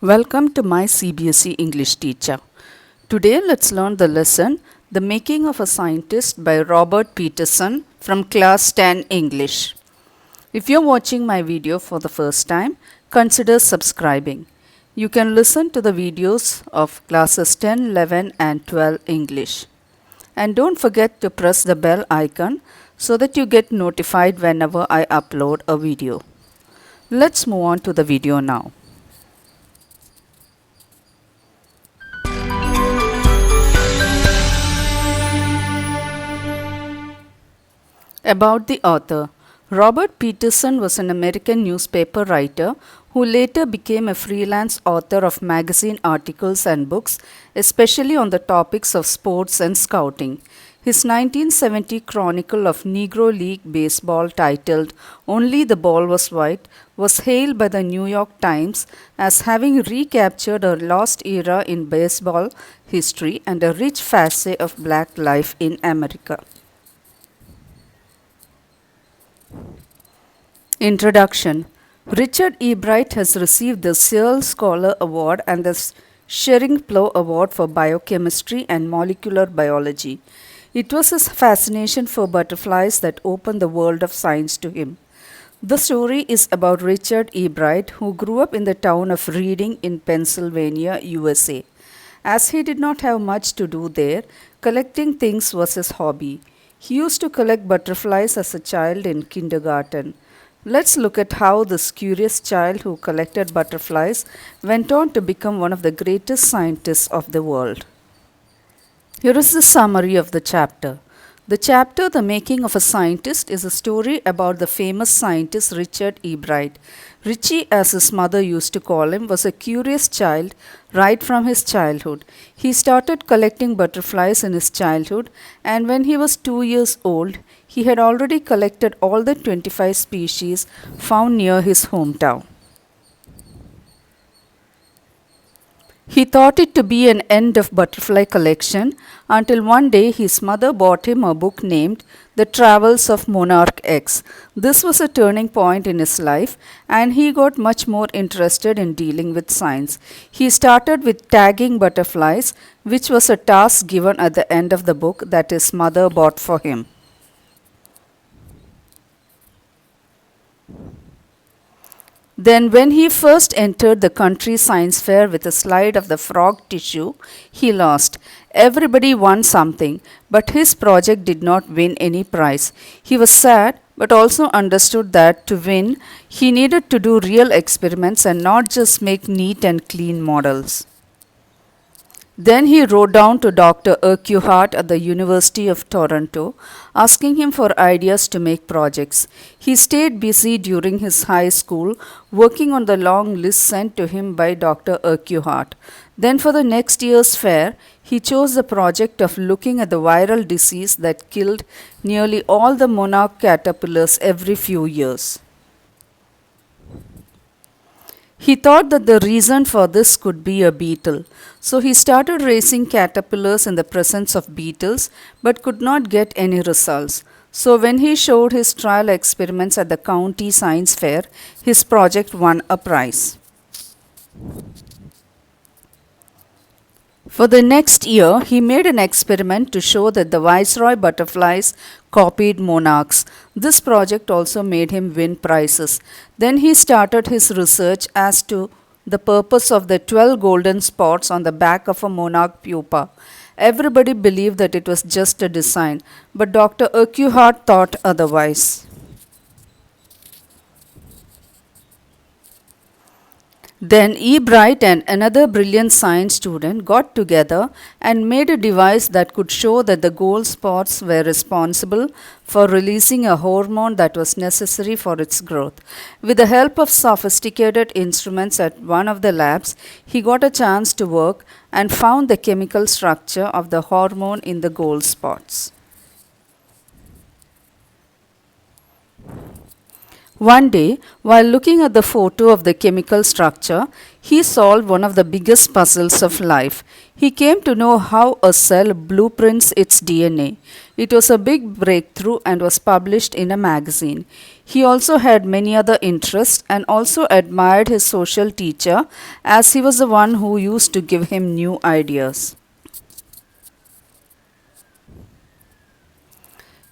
Welcome to my CBSE English teacher. Today let's learn the lesson The Making of a Scientist by Robert Peterson from class 10 English. If you're watching my video for the first time, consider subscribing. You can listen to the videos of classes 10, 11 and 12 English. And don't forget to press the bell icon so that you get notified whenever I upload a video. Let's move on to the video now. About the author. Robert Peterson was an American newspaper writer who later became a freelance author of magazine articles and books, especially on the topics of sports and scouting. His 1970 chronicle of Negro League baseball titled Only the Ball Was White was hailed by the New York Times as having recaptured a lost era in baseball history and a rich facet of black life in America. Introduction. Richard E. Bright has received the Searle Scholar Award and the Schering-Plough Award for Biochemistry and Molecular Biology. It was his fascination for butterflies that opened the world of science to him. The story is about Richard E. Bright, who grew up in the town of Reading in Pennsylvania, USA. As he did not have much to do there, collecting things was his hobby. He used to collect butterflies as a child in kindergarten. Let's look at how this curious child who collected butterflies went on to become one of the greatest scientists of the world. Here is the summary of the chapter. The chapter, The Making of a Scientist, is a story about the famous scientist Richard E. Bright. Richie, as his mother used to call him, was a curious child right from his childhood. He started collecting butterflies in his childhood, and when he was 2 years old, he had already collected all the 25 species found near his hometown. He thought it to be an end of butterfly collection until one day his mother bought him a book named The Travels of Monarch X. This was a turning point in his life and he got much more interested in dealing with science. He started with tagging butterflies, which was a task given at the end of the book that his mother bought for him. Then when he first entered the country science fair with a slide of the frog tissue, he lost. Everybody won something, but his project did not win any prize. He was sad, but also understood that to win, he needed to do real experiments and not just make neat and clean models. Then he wrote down to Dr. Urquhart at the University of Toronto, asking him for ideas to make projects. He stayed busy during his high school, working on the long list sent to him by Dr. Urquhart. Then for the next year's fair, he chose the project of looking at the viral disease that killed nearly all the monarch caterpillars every few years. He thought that the reason for this could be a beetle. So he started raising caterpillars in the presence of beetles but could not get any results. So when he showed his trial experiments at the county science fair, his project won a prize. For the next year, he made an experiment to show that the viceroy butterflies copied monarchs. This project also made him win prizes. Then he started his research as to the purpose of the 12 golden spots on the back of a monarch pupa. Everybody believed that it was just a design, but Dr. Urquhart thought otherwise. Then E. Bright and another brilliant science student got together and made a device that could show that the gold spots were responsible for releasing a hormone that was necessary for its growth. With the help of sophisticated instruments at one of the labs, he got a chance to work and found the chemical structure of the hormone in the gold spots. One day, while looking at the photo of the chemical structure, he solved one of the biggest puzzles of life. He came to know how a cell blueprints its DNA. It was a big breakthrough and was published in a magazine. He also had many other interests and also admired his social teacher as he was the one who used to give him new ideas.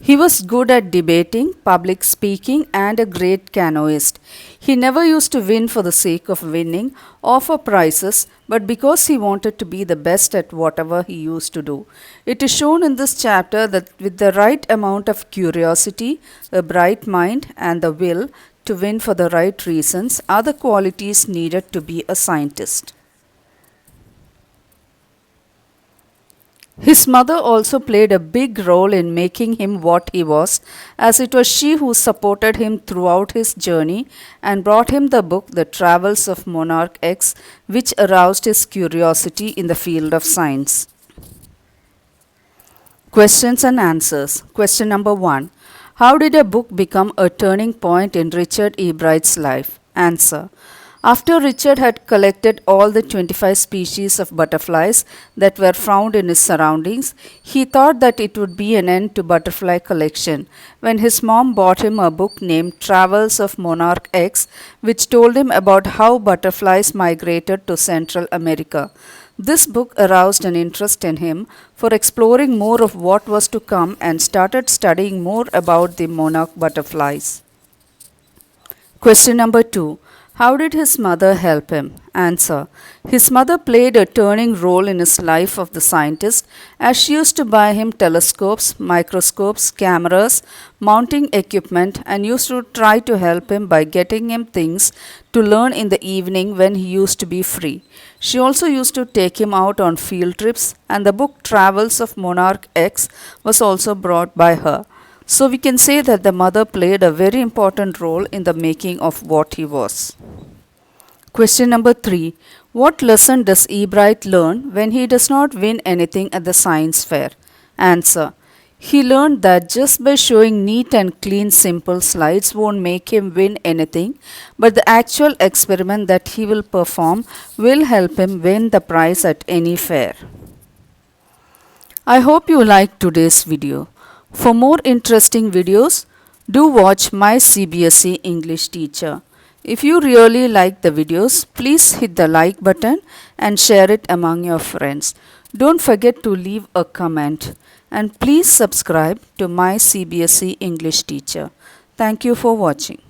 He was good at debating, public speaking, and a great canoeist. He never used to win for the sake of winning or for prizes, but because he wanted to be the best at whatever he used to do. It is shown in this chapter that with the right amount of curiosity, a bright mind, and the will to win for the right reasons are the qualities needed to be a scientist. His mother also played a big role in making him what he was, as it was she who supported him throughout his journey and brought him the book The Travels of Monarch X, which aroused his curiosity in the field of science. Questions and answers. Question number 1. How did a book become a turning point in Richard E. Bright's life? Answer. After Richard had collected all the 25 species of butterflies that were found in his surroundings, he thought that it would be an end to butterfly collection when his mom bought him a book named Travels of Monarch X, which told him about how butterflies migrated to Central America. This book aroused an interest in him for exploring more of what was to come and started studying more about the monarch butterflies. Question number 2. How did his mother help him? Answer. His mother played a turning role in his life of the scientist as she used to buy him telescopes, microscopes, cameras, mounting equipment, and used to try to help him by getting him things to learn in the evening when he used to be free. She also used to take him out on field trips, and the book Travels of Monarch X was also brought by her. So we can say that the mother played a very important role in the making of what he was. Question number 3. What lesson does E. Bright learn when he does not win anything at the science fair? Answer. He learned that just by showing neat and clean simple slides won't make him win anything, but the actual experiment that he will perform will help him win the prize at any fair. I hope you liked today's video. For more interesting videos, do watch my CBSE English teacher. If you really like the videos, please hit the like button and share it among your friends. Don't forget to leave a comment and please subscribe to my CBSE English teacher. Thank you for watching.